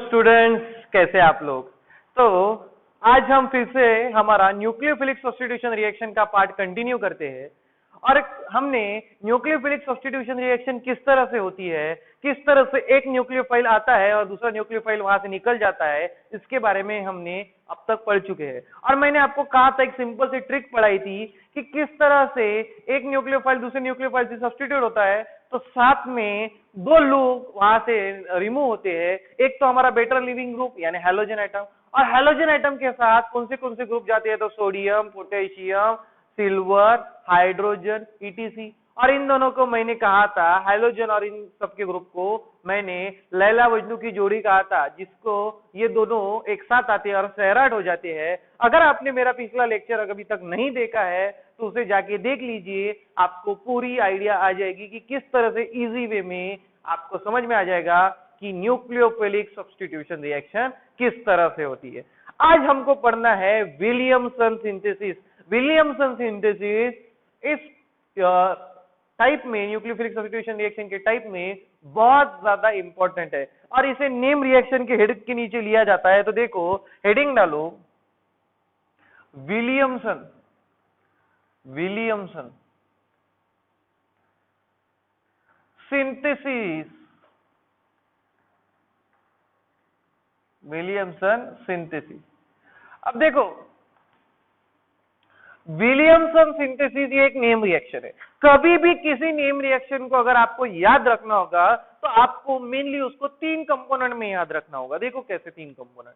Students, कैसे आप लोग। तो आज हम फिर से हमारा न्यूक्लियोफिलिक सब्स्टिट्यूशन रिएक्शन का पार्ट कंटिन्यू करते हैं और हमने न्यूक्लियोफिलिक सब्स्टिट्यूशन रिएक्शन किस तरह से होती है, किस तरह से एक न्यूक्लियोफाइल आता है और दूसरा न्यूक्लियोफाइल वहां से निकल जाता है, इसके बारे में हमने अब तक पढ़ चुके हैं। और मैंने आपको कहा था, एक सिंपल सी ट्रिक पढ़ाई थी कि किस तरह से एक न्यूक्लियोफाइल दूसरे न्यूक्लियोफाइल से सब्स्टिट्यूट होता है तो साथ में दो लोग वहां से रिमूव होते हैं। एक तो हमारा बेटर लिविंग ग्रुप यानी हैलोजन आइटम, और हैलोजन आइटम के साथ कौन से ग्रुप जाते हैं तो sodium, potassium, silver, hydrogen, etc. और इन दोनों को मैंने कहा था, हैलोजन और इन सबके ग्रुप को मैंने लैला मजनू की जोड़ी कहा था, जिसको ये दोनों एक साथ आते हैं और सेहराट हो जाते हैं। अगर आपने मेरा पिछला लेक्चर अभी तक नहीं देखा है तो उसे जाके देख लीजिए, आपको पूरी आइडिया आ जाएगी कि किस तरह से इजी वे में आपको समझ में आ जाएगा कि न्यूक्लियोफिलिक सब्स्टिट्यूशन रिएक्शन किस तरह से होती है। आज हमको पढ़ना है विलियमसन सिंथेसिस। विलियमसन सिंथेसिस इस टाइप में, न्यूक्लियोफिलिक सब्स्टिट्यूशन रिएक्शन के टाइप में बहुत ज्यादा इंपॉर्टेंट है और इसे नेम रिएक्शन के हेड के नीचे लिया जाता है। तो देखो, हेडिंग डालो Williamson, Williamson synthesis, Williamson synthesis. अब देखो, विलियमसन सिंथेसिस ये एक नेम रिएक्शन है। कभी भी किसी नेम रिएक्शन को अगर आपको याद रखना होगा तो आपको मेनली उसको तीन कंपोनेंट में याद रखना होगा। देखो कैसे तीन कंपोनेंट।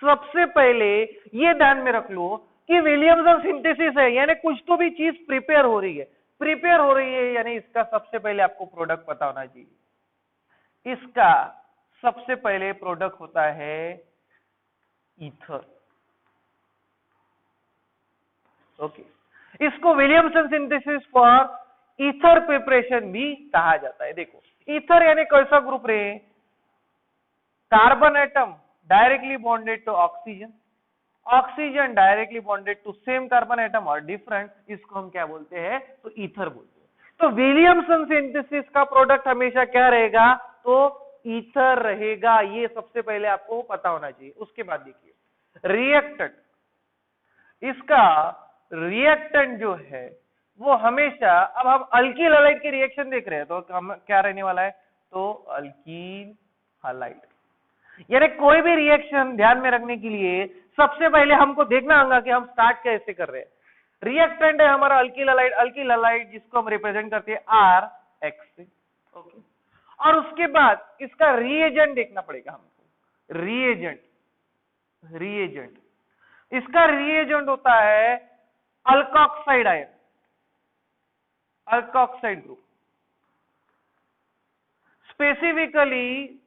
सबसे पहले ये ध्यान में रख लो कि विलियमसन सिंथेसिस है यानी कुछ तो भी चीज प्रिपेयर हो रही है। प्रिपेयर हो रही है यानी इसका सबसे पहले आपको प्रोडक्ट पता होना चाहिए। इसका सबसे पहले प्रोडक्ट होता है ईथर। ओके, इसको Williamson synthesis for ether preparation भी कहा जाता है। देखो, ईथर यानी कैसा ग्रुप रे? Carbon atom directly bonded to oxygen, oxygen directly bonded to same carbon atom और डिफरेंट, इसको हम क्या बोलते हैं तो ईथर बोलते हैं। तो विलियमसन सिंथेसिस का प्रोडक्ट हमेशा क्या रहेगा तो ईथर रहेगा। ये सबसे पहले आपको पता होना चाहिए। उसके बाद देखिए रिएक्टेंट, इसका रिएक्टेंट जो है वो हमेशा, अब हम अल्कील हैलाइड के रिएक्शन देख रहे हैं तो क्या रहने वाला है तो अल्कील हैलाइड। यानी कोई भी रिएक्शन ध्यान में रखने के लिए सबसे पहले हमको देखना होगा कि हम स्टार्ट कैसे कर रहे हैं। रिएक्टेंट है हमारा अल्कील हैलाइड, अल्कील हैलाइड जिसको हम रिप्रेजेंट करते हैं आर एक्स से। ओके, और उसके बाद इसका रिएजेंट देखना पड़ेगा हमको। रिएजेंट, रिएजेंट इसका रिएजेंट होता है alkoxide ion, alkoxide group, specifically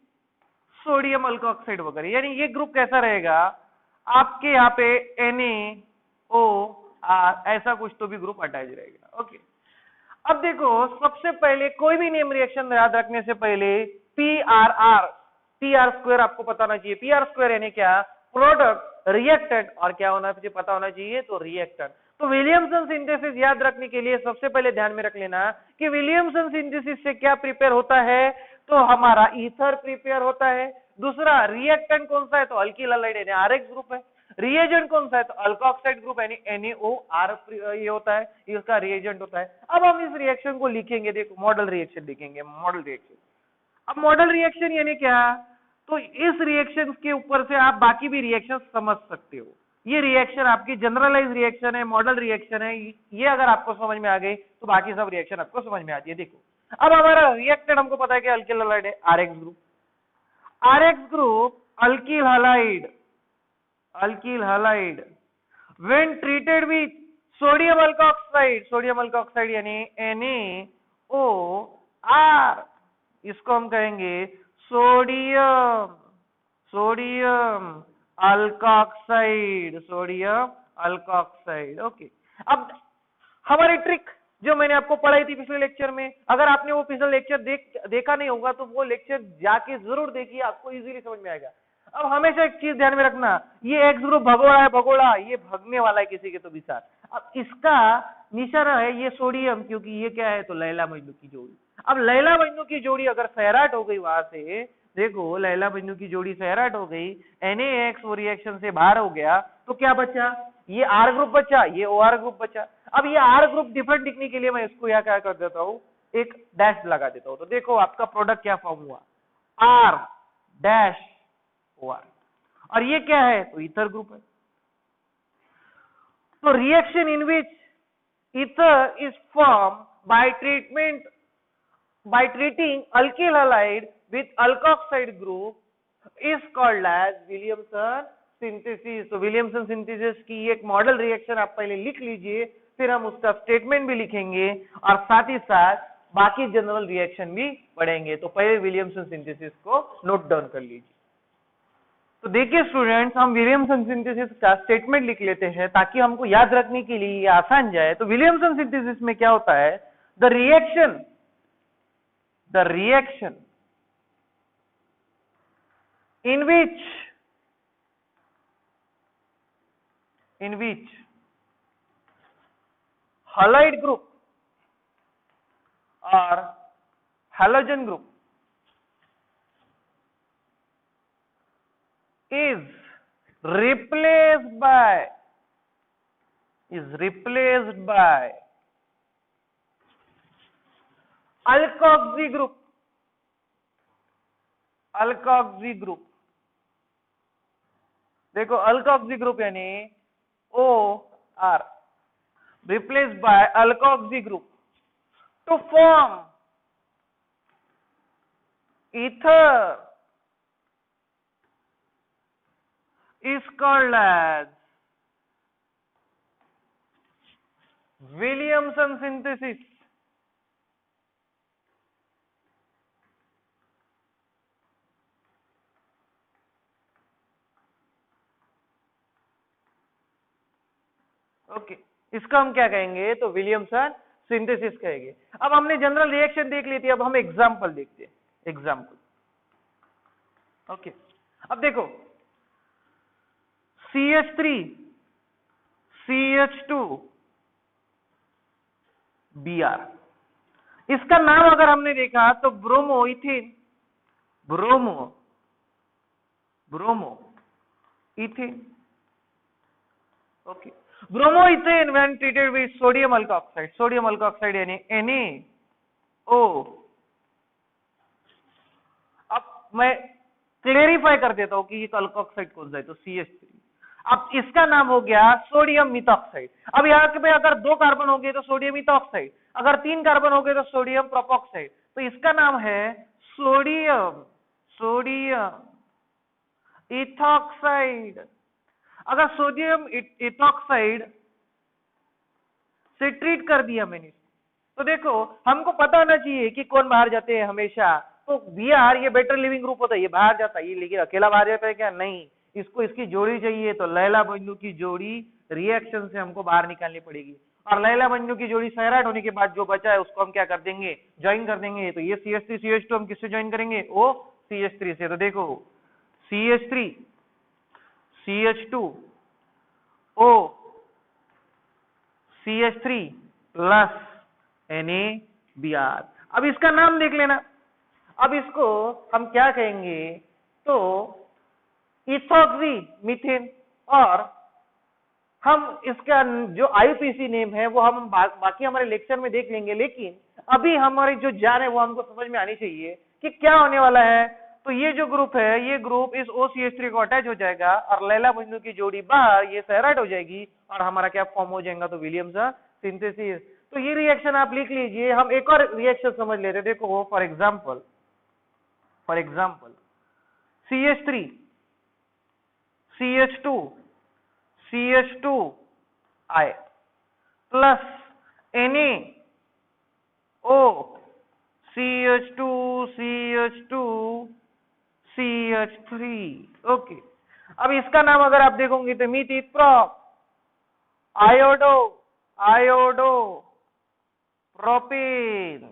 sodium alkoxide वगैरह। यानी ये ग्रुप कैसा रहेगा आपके यहाँ पे NaOR ऐसा कुछ तो भी ग्रुप अटैच रहेगा। ओके, अब देखो सबसे पहले कोई भी नेम रिएक्शन याद रखने से पहले PRR, PR स्क्वायर आपको पता होना चाहिए। PR स्क्वायर यानी क्या? प्रोडक्ट, रिएक्टेंट और क्या होना चाहिए पता होना चाहिए तो रिएक्टेंट। तो विलियमसन सिंथेसिस याद रखने के लिए सबसे पहले ध्यान में रख लेना कि विलियमसन सिंथेसिस से क्या प्रिपेयर होता है तो हमारा ईथर प्रिपेयर होता है। दूसरा रिएक्टेंट कौन सा है तो अल्कील हैलाइड यानी RX ग्रुप है। रिएजेंट कौन सा है तो अल्कोक्साइड ग्रुप यानी NaOR ये होता है, इसका रिएजेंट होता है। अब हम इस रिएक्शन को लिखेंगे, देखो मॉडल रिएक्शन लिखेंगे, मॉडल रिएक्शन। अब मॉडल रिएक्शन यानी क्या तो इस रिएक्शन के ऊपर से आप बाकी भी रिएक्शन समझ सकते हो। ये रिएक्शन आपकी जनरलाइज रिएक्शन है, मॉडल रिएक्शन है। ये अगर आपको समझ में आ गई तो बाकी सब रिएक्शन आपको समझ में आती है। देखो, अब हमारा रिएक्टेंट हमको पता है कि अल्कील हैलाइड है, RX group. RX group alkyl halide, alkyl halide when treated with sodium alkoxide, sodium alkoxide यानी NaOR, इसको हम कहेंगे sodium, sodium alkoxide, sodium alkoxide. Okay, अब हमारी ट्रिक जो मैंने आपको पढ़ाई थी पिछले लेक्चर में, अगर आपने वो पिछला लेक्चर देखा नहीं होगा तो वो लेक्चर जाके जरूर देखिए, आपको इजीली समझ में आएगा। अब हमेशा एक चीज ध्यान में रखना, ये एक्स ग्रुप भगोड़ा है, भगोड़ा ये भगने वाला है किसी के तो भी साथ। अब इसका निशाना है ये सोडियम, क्योंकि ये क्या है तो लैला मजनू की जोड़ी। अब लैला मजनू की जोड़ी अगर सैराट हो गई वहां से देखो लैला मजनू की जोड़ी सैराट हो गई, NaX वो रिएक्शन से बाहर हो गया, तो क्या बचा, ये R ग्रुप बचा, ये OR ग्रुप बचा। अब ये R ग्रुप डिफरेंट दिखने के लिए मैं इसको यहाँ क्या कर देता हूँ, एक डैश लगा देता हूँ। तो देखो आपका प्रोडक्ट क्या फॉर्म हुआ, R डैश OR, और ये क्या है, तो ईथर ग्रुप है। तो reaction in which ether is form by treating alkyl halide with alkoxide group is called as Williamson synthesis। तो विलियमसन सिंथेसिस की एक मॉडल रिएक्शन आप पहले लिख लीजिए, फिर हम उसका स्टेटमेंट भी लिखेंगे और साथ ही साथ बाकी जनरल रिएक्शन भी पढ़ेंगे। तो पहले विलियमसन सिंथेसिस को नोट डाउन कर लीजिए। तो देखिए स्टूडेंट्स, हम विलियमसन सिंथेसिस का स्टेटमेंट लिख लेते हैं ताकि हमको याद रखने के लिए ये आसान जाए। तो विलियमसन सिंथेसिस में क्या होता है, the reaction in which halide group or halogen group is replaced by alkoxy group, देखो अल्कोक्सी ग्रुप यानी OR replaced by alkoxy group to form ether is called as Williamson synthesis। Okay, इसका हम क्या कहेंगे, तो विलियमसन सिंथेसिस कहेंगे। अब हमने जनरल रिएक्शन देख ली थी, अब हम एग्जांपल देखते हैं। एग्जांपल, ओके, अब देखो CH3 CH2 Br, इसका नाम अगर हमने देखा तो bromo ethane ethane, okay. Bromoethane when treated with sodium alkoxide यानी NaO। अब मैं क्लेरिफाई कर देता हूं कि ये अल्कोक्साइड कौन सा है, तो CH3। अब इसका नाम हो गया सोडियम मिथॉक्साइड। अब यहाँ पे अगर 2 कार्बन हो गए तो सोडियम मिथॉक्साइड, अगर 3 कार्बन हो गए तो सोडियम प्रोपॉक्साइड। तो इसका नाम है सोडियम इथॉक्साइड। अगर सोडियम इथॉक्साइड से ट्रीट कर दिया मैंने, तो देखो हमको पता होना चाहिए कि कौन बाहर जाते हैं हमेशा। तो Br ये बेटर लिविंग ग्रुप होता है, ये बाहर जाता है, ये लेकिन अकेला बाहर जाता है क्या, नहीं, इसको इसकी जोड़ी चाहिए। तो लैला मजनू की जोड़ी रिएक्शन से हमको बाहर निकालनी पड़ेगी, और लैला मजनू की जोड़ी सैराट होने के बाद जो बचा है उसको हम क्या कर देंगे, ज्वाइन कर देंगे। तो ये CH3 CH2 हम किससे ज्वाइन करेंगे, O CH3 से। तो देखो CH3 CH2 O CH3 plus NaBr। अब इसका नाम देख लेना, अब इसको हम क्या कहेंगे, तो इथॉक्सी मीथेन। और हम इसका जो IUPAC नेम है वो हम बाकी हमारे लेक्चर में देख लेंगे, लेकिन अभी हमारी जो जान है वो हमको समझ में आनी चाहिए कि क्या होने वाला है। तो ये जो ग्रुप है, ये ग्रुप इस OCH3 को अटैच हो जाएगा और लैला मजनू की जोड़ी बाहर, ये सैराट हो जाएगी और हमारा क्या फॉर्म हो जाएगा, तो विलियमसन सिंथेसिस। तो ये रिएक्शन आप लिख लीजिए। हम एक और रिएक्शन समझ लेते हैं। देखो for example CH3 CH2 CH2I plus NaO CH2 CH2 CH3। Okay, अब इसका नाम अगर आप देखोगे तो मीथेन प्रोप आयोडो प्रोपेन,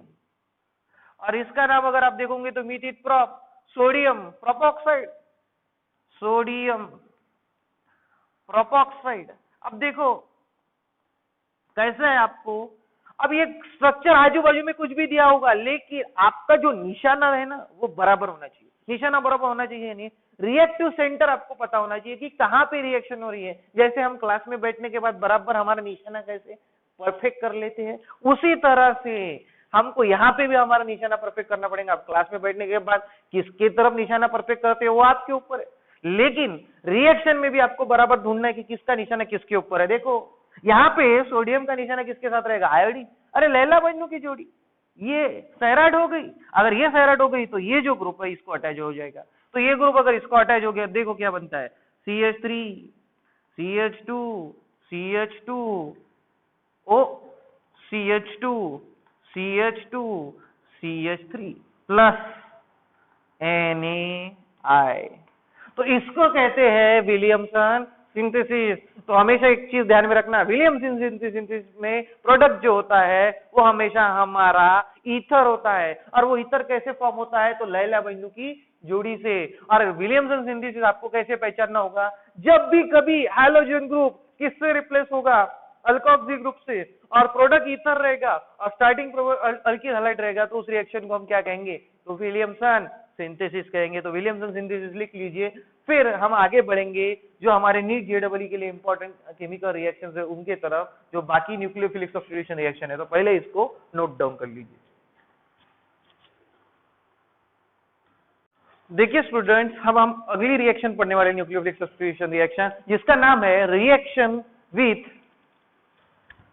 और इसका नाम अगर आप देखोगे तो मीथेन प्रोप सोडियम प्रोपॉक्साइड। अब देखो कैसा है आपको, अब ये स्ट्रक्चर आजू बाजू में कुछ भी दिया होगा, लेकिन आपका जो निशाना है ना वो बराबर होना चाहिए। निशाना बराबर होना चाहिए, नहीं रिएक्टिव सेंटर आपको पता होना चाहिए कि कहाँ पे रिएक्शन हो रही है। जैसे हम क्लास में बैठने के बाद बराबर हमारा निशाना कैसे परफेक्ट कर लेते हैं, उसी तरह से हमको यहाँ पे भी हमारा निशाना परफेक्ट करना पड़ेगा। आप क्लास में बैठने के बाद किसकी तरफ निशाना परफेक्ट करते हो वो आपके ऊपर है, लेकिन रिएक्शन में भी आपको बराबर ढूंढना है कि किसका निशाना किसके ऊपर है। देखो यहाँ पे सोडियम का निशाना किसके साथ रहेगा, आयोडीन। अरे लैला मजनू की जोड़ी, ये सैराइड हो गई। अगर ये सैराइड हो गई तो ये जो ग्रुप है इसको अटैच हो जाएगा। तो ये ग्रुप अगर इसको अटैच हो गया, देखो क्या बनता है, CH3 CH2 CH2 O CH2 CH2 CH3 plus NaI। तो इसको कहते हैं विलियमसन सिंथेसिस। तो हमेशा एक चीज ध्यान में रखना, विलियमसन सिंथेसिस में प्रोडक्ट जो होता है वो हमेशा हमारा ईथर होता है। और वो ईथर कैसे फॉर्म होता है, तो लैला मजनू की जोड़ी से। और विलियमसन सिंथेसिस आपको कैसे पहचानना होगा, जब भी कभी हैलोजन ग्रुप किससे रिप्लेस होगा, अल्कोक्सी ग्रुप से, और प्रोडक्ट ईथर रहेगा और स्टार्टिंग अल्किल हैलाइड रहेगा, तो उस रिएक्शन को हम क्या कहेंगे, तो विलियमसन सिंथेसिस कहेंगे। तो विलियमसन सिंथेसिस लिख लीजिए। फिर हम आगे बढ़ेंगे जो हमारे नीट जेडबल के लिए इंपॉर्टेंट केमिकल रिएक्शंस है उनके तरफ, जो बाकी न्यूक्लियोफिलिक सब्स्टिट्यूशन रिएक्शन है। तो पहले इसको नोट डाउन कर लीजिए। देखिए स्टूडेंट्स, हम अगली रिएक्शन पढ़ने वाले न्यूक्लियोफिलिक सब्स्टिट्यूशन रिएक्शन, जिसका नाम है reaction with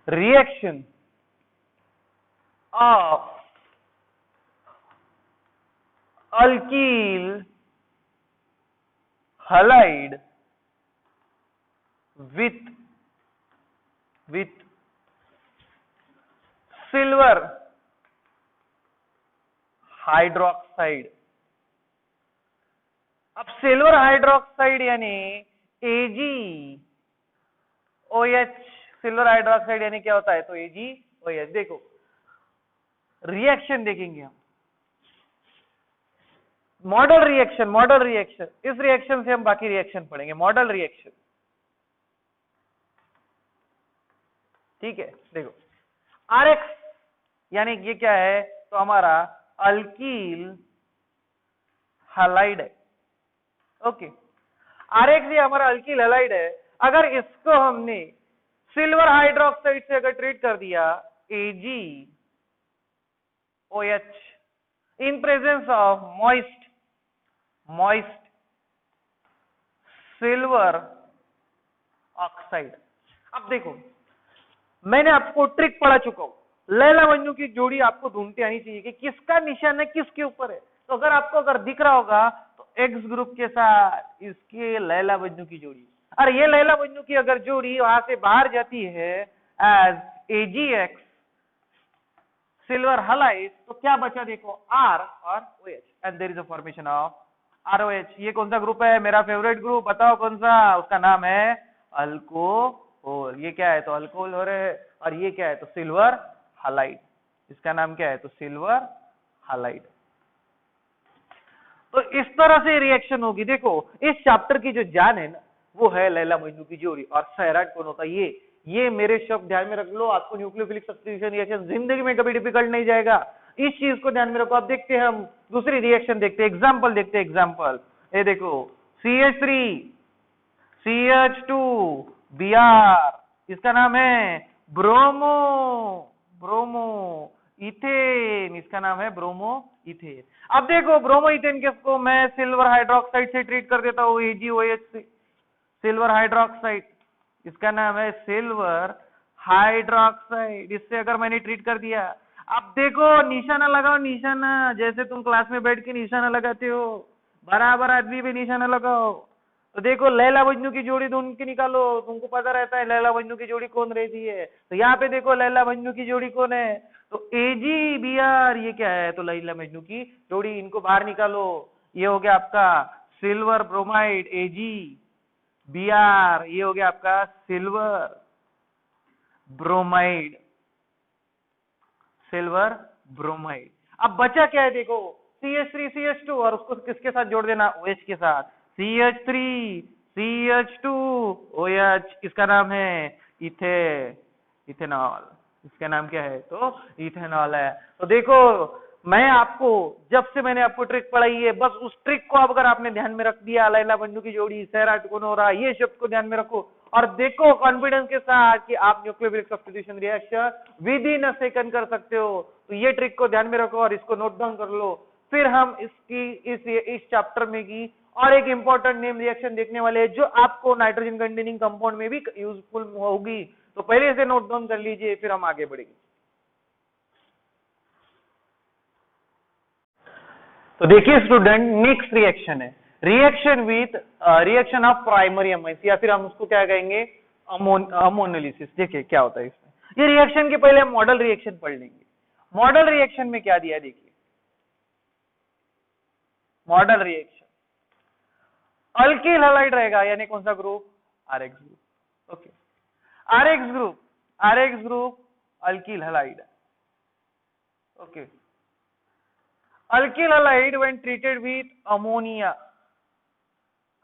reaction of alkyl halide with silver hydroxide। अब सिल्वर हाइड्रोक्साइड यानी AgOH, सिल्वर हाइड्रोक्साइड यानी क्या होता है, तो AgOH। देखो रिएक्शन देखेंगे हम, मॉडल रिएक्शन, इस रिएक्शन से हम बाकी रिएक्शन पढ़ेंगे। मॉडल रिएक्शन, ठीक है। देखो RX यानी ये क्या है, तो हमारा अल्कील हैलाइड है। ओके, RX ये हमारा अल्कील हैलाइड है। अगर इसको हमने सिल्वर हाइड्रोक्साइड से अगर ट्रीट कर दिया AgOH in presence of moist silver oxide. अब देखो मैंने आपको ट्रिक पढ़ा चुका हूं, लैला मजनू की जोड़ी आपको ढूंढते आनी चाहिए कि किसका निशाना किसके ऊपर है। तो अगर आपको दिख रहा होगा तो X ग्रुप के साथ इसके लैला मजनू की जोड़ी, और ये लैला मजनू की अगर जोड़ी वहां से बाहर जाती है एज AgX सिल्वर हैलाइड, तो क्या बचा, देखो R और OH, and there is a formation of ROH। ये कौन सा ग्रुप है, मेरा फेवरेट ग्रुप, बताओ कौन सा, उसका नाम है अल्कोहल। ये क्या है, तो अल्कोहल हो रहे हैं, और ये क्या है, तो सिल्वर हैलाइड। इसका नाम क्या है, तो सिल्वर हैलाइड। तो इस तरह से रिएक्शन होगी। देखो इस चैप्टर की जो जान है ना वो है लैला मजनू की जोड़ी, और सैराइड कौन होता है, ये मेरे शब्द ध्यान में रख लो। आपको न्यूक्लियोफिलिक सब्स्टिट्यूशन रिएक्शन जिंदगी में कभी डिफिकल्ट नहीं जाएगा, इस चीज को ध्यान में रखो। अब देखते हैं हम दूसरी रिएक्शन, देखते हैं एग्जांपल, देखते हैं एग्जांपल। ये देखो CH3 CH2 Br, इसका नाम है ब्रोमो इथेन, इसका नाम है ब्रोमो इथेन। अब देखो ब्रोमो इथेन को मैं सिल्वर हाइड्रोक्साइड से ट्रीट कर देता हूँ, AgOH से, सिल्वर हाइड्रोक्साइड, इसका नाम है सिल्वर हाइड्रोक्साइड। इससे अगर मैंने ट्रीट कर दिया, अब देखो निशाना लगाओ, निशाना जैसे तुम क्लास में बैठ के निशाना लगाते हो, बराबर आदमी पे निशाना लगाओ। तो देखो लैला मजनू की जोड़ी ढूंढ के निकालो, तुमको पता रहता है लैला मजनू की जोड़ी कौन रहती है। तो यहाँ पे देखो लैला मजनू की जोड़ी कौन है, तो AgBr, ये क्या है, तो लैला मजनू की जोड़ी। इनको बाहर निकालो, ये हो गया आपका सिल्वर ब्रोमाइड AgBr, ये हो गया आपका सिल्वर ब्रोमाइड, सिल्वर ब्रोमाइड। अब बचा क्या है, देखो CH3 CH2, और उसको किसके साथ जोड़ देना, OH के साथ, CH3 CH2 OH, इसका नाम है इथेनॉल। इसका नाम क्या है? तो इथेनॉल है। तो देखो मैं आपको जब से मैंने आपको ट्रिक पढ़ाई है, बस उस ट्रिक को अब अगर आपने ध्यान में रख दिया, लैला बंधु की जोड़ी, सेराट कोनोरा, ये शब्द को ध्यान में रखो और देखो कॉन्फिडेंस के साथ कि आप nucleophilic substitution reaction with in a second कर सकते हो। तो ये ट्रिक को ध्यान में रखो और इसको नोट डाउन कर लो। फिर हम इसकी इस चैप्टर में की और एक इंपॉर्टेंट नेम रिएक्शन देखने वाले हैं जो आपको नाइट्रोजन कंटेनिंग कंपाउंड में भी यूजफुल होगी। तो पहले इसे नोट डाउन कर लीजिए, फिर हम आगे बढ़ेंगे। तो देखिए स्टूडेंट, नेक्स्ट रिएक्शन है reaction with reaction of primary amines, या फिर हम उसको क्या कहेंगे? अमोनोलिसिस। देखिए क्या होता है इसमें। ये रिएक्शन के पहले हम मॉडल रिएक्शन पढ़ लेंगे। मॉडल रिएक्शन में क्या दिया है देखिए। मॉडल रिएक्शन अल्किल हैलाइड रहेगा, यानी कौन सा group? RX group. Okay, RX group alkyl halide. Okay, alkyl halide when treated with ammonia.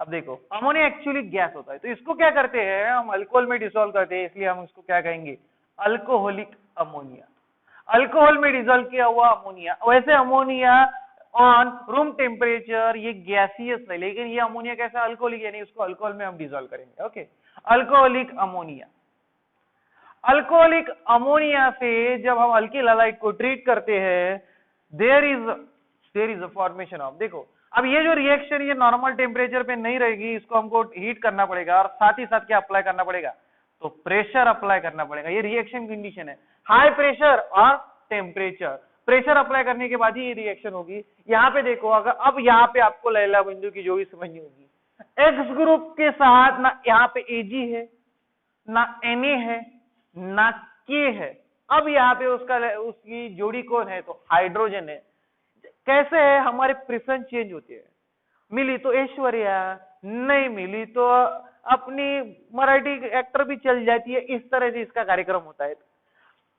अब देखो अमोनिया एक्चुअली गैस होता है, तो इसको क्या करते हैं हम? अल्कोहल में डिसॉल्व करते हैं, इसलिए हम इसको क्या कहेंगे? Alcoholic ammonia. अल्कोहल में डिसॉल्व किया हुआ अमोनिया। वैसे अमोनिया ऑन रूम टेम्परेचर ये गैसियस है, लेकिन ये अमोनिया कैसा? अल्कोहलिक, यानी उसको अल्कोहल में हम डिसॉल्व करेंगे। Okay, alcoholic ammonia. Alcoholic ammonia से जब हम अल्किल हैलाइड को ट्रीट करते हैं, there is a formation of, देखो अब ये जो रिएक्शन ये नॉर्मल टेम्परेचर पे नहीं रहेगी, इसको हमको हीट करना पड़ेगा और साथ ही साथ क्या अप्लाई करना पड़ेगा? तो प्रेशर अप्लाई करना पड़ेगा। ये रिएक्शन कंडीशन है, हाई प्रेशर और टेम्परेचर। प्रेशर अप्लाई करने के बाद ही ये रिएक्शन होगी। यहाँ पे देखो, अगर अब यहाँ पे आपको लैला बंधु की जोड़ी समझनी होगी। एक्स ग्रुप के साथ ना यहाँ पे एजी है, ना Na है, ना K है। अब यहाँ पे उसकी जोड़ी कौन है? तो हाइड्रोजन है। कैसे है? हमारे प्रेफरेंस चेंज होती है। मिली तो ऐश्वर्या, नहीं मिली तो अपनी मराठी एक्टर भी चल जाती है। इस तरह से इसका कार्यक्रम होता है।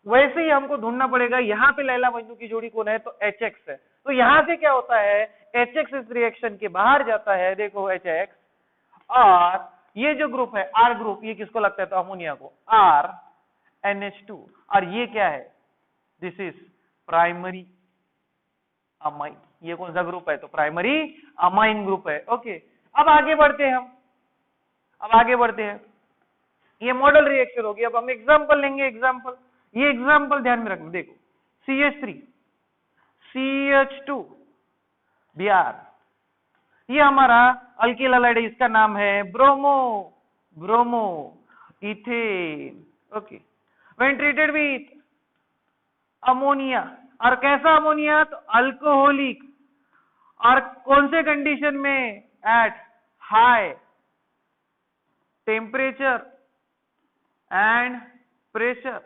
वैसे ही हमको ढूंढना पड़ेगा। यहाँ पे लैला बंधु की जोड़ी कौन है? तो HX है। तो यहाँ से क्या होता है? HX इस रिएक्शन के बाहर जाता है, देखो HX, और ये जो ग्रुप है R ग्रुप, ये किसको लगता है? तो अमोनिया को, RNH2। और ये क्या है? This is primary amine. ये कौन सा ग्रुप है? तो प्राइमरी अमाइन ग्रुप है। ओके, अब आगे बढ़ते हैं ये मॉडल रिएक्शन होगी। अब हम एग्जांपल लेंगे। ये एग्जांपल ध्यान में रखना। देखो CH3 CH2 Br, ये हमारा अल्किल हैलाइड है, इसका नाम है bromo ethane. Okay, when treated with ammonia, और कैसा अमोनिया? तो अल्कोहलिक। और कौन से कंडीशन में? At high temperature and pressure.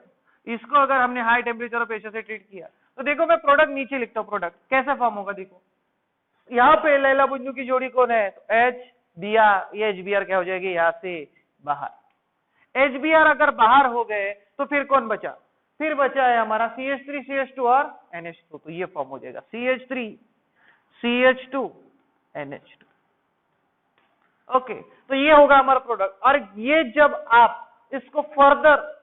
इसको अगर हमने हाई टेम्परेचर और प्रेशर से ट्रीट किया, तो देखो मैं प्रोडक्ट नीचे लिखता हूं। प्रोडक्ट कैसा फॉर्म होगा? देखो यहाँ पे लैला बंधु की जोड़ी कौन है? तो HBr। ये HBr क्या हो जाएगी? यहाँ से बाहर। HBr अगर बाहर हो गए तो फिर कौन बचा? फिर बचा है हमारा CH3 CH2 और NH2। तो ये फॉर्म हो जाएगा CH3 CH2 NH2। ओके, तो ये होगा हमारा प्रोडक्ट। और ये जब आप इसको फर्दर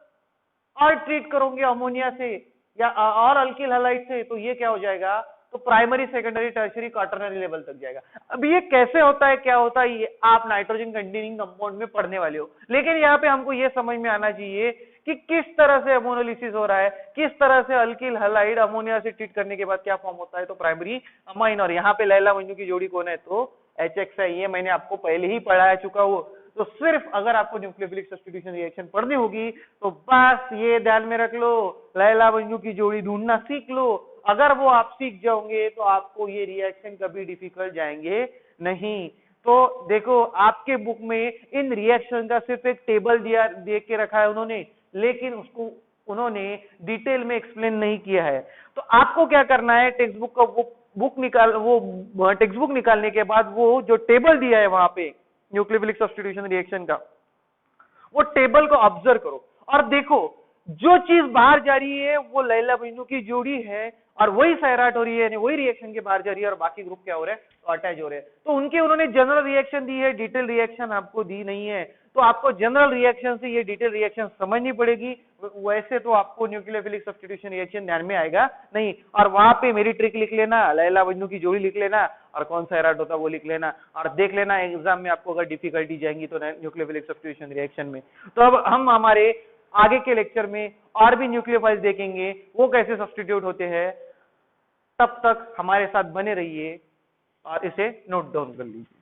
और ट्रीट करोगे अमोनिया से या और अल्किल हैलाइड से, तो ये क्या हो जाएगा? तो primary secondary tertiary quaternary level तक जाएगा। अब ये कैसे होता है, क्या होता है, ये आप नाइट्रोजन कंटेनिंग कंपाउंड में पढ़ने वाले हो। लेकिन यहाँ पे हमको ये समझ में आना चाहिए कि किस तरह से अमोनोलिसिस हो रहा है, किस तरह से अल्किल हैलाइड अमोनिया से ट्रीट करने के बाद क्या फॉर्म होता है? तो प्राइमरी अमाइन। और यहाँ पे लैला बंधु की जोड़ी कौन है? तो HX है। ये मैंने आपको पहले ही पढ़ा चुका हूं। तो सिर्फ अगर आपको न्यूक्लियोफिलिक सब्स्टिट्यूशन रिएक्शन पढ़नी होगी तो बस ये ध्यान में रख लो, लैला बंधु की जोड़ी ढूंढना सीख लो। अगर वो आप सीख जाओगे तो आपको ये रिएक्शन कभी डिफिकल्ट जाएंगे नहीं। तो देखो आपके बुक में इन रिएक्शन का सिर्फ एक टेबल दे के रखा है उन्होंने, लेकिन उसको उन्होंने डिटेल में एक्सप्लेन नहीं किया है। तो आपको क्या करना है? टेक्स्ट बुक का वो टेक्स्ट बुक निकालने के बाद वो जो टेबल दिया है वहां पे न्यूक्लियोफिलिक सब्स्टिट्यूशन रिएक्शन का, वो टेबल को ऑब्जर्व करो और देखो जो चीज बाहर जा रही है वो लैला बंधु की जोड़ी है और वही सैराट हो रही है, वही रिएक्शन के बाहर जा रही है और बाकी ग्रुप क्या हो रहे हैं? तो अटैच हो रहे हैं। तो उन्होंने जनरल रिएक्शन दी है, डिटेल रिएक्शन आपको दी नहीं है। तो आपको जनरल रिएक्शन से ये डिटेल रिएक्शन समझनी पड़ेगी, वैसे तो आपको न्यूक्लियोफिलिक सब्स्टिट्यूशन रिएक्शन ध्यान में आएगा नहीं। और वहां पे मेरी ट्रिक लिख लेना, लैला मजनू की जोड़ी लिख लेना और कौन सा एराट होता है वो लिख लेना, और देख लेना एग्जाम में आपको अगर डिफिकल्टी जाएंगी तो न्यूक्लियोफिलिक सब्स्टिट्यूशन रिएक्शन में। तो अब हम हमारे आगे के लेक्चर में और भी न्यूक्लियोफाइल्स देखेंगे, वो कैसे सब्स्टिट्यूट होते हैं। तब तक हमारे साथ बने रहिए और इसे नोट डाउन कर लीजिए।